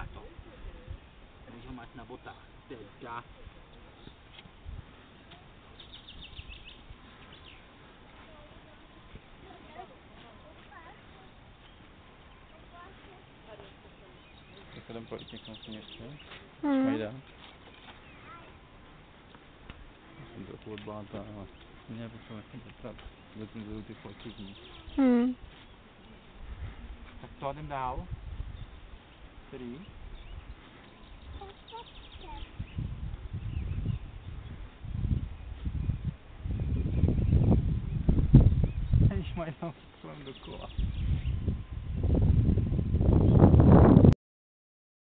botato. Když ho máš na botách, teda. Tak se tam pojď někam si ještě. Majda. Jsem trochu odbláta, ale mě potřeba jsem potrat. Recenzuju ty fotky z ní. Tak co, jdem dál? Který? Ježiš, mají tam kolem dokola.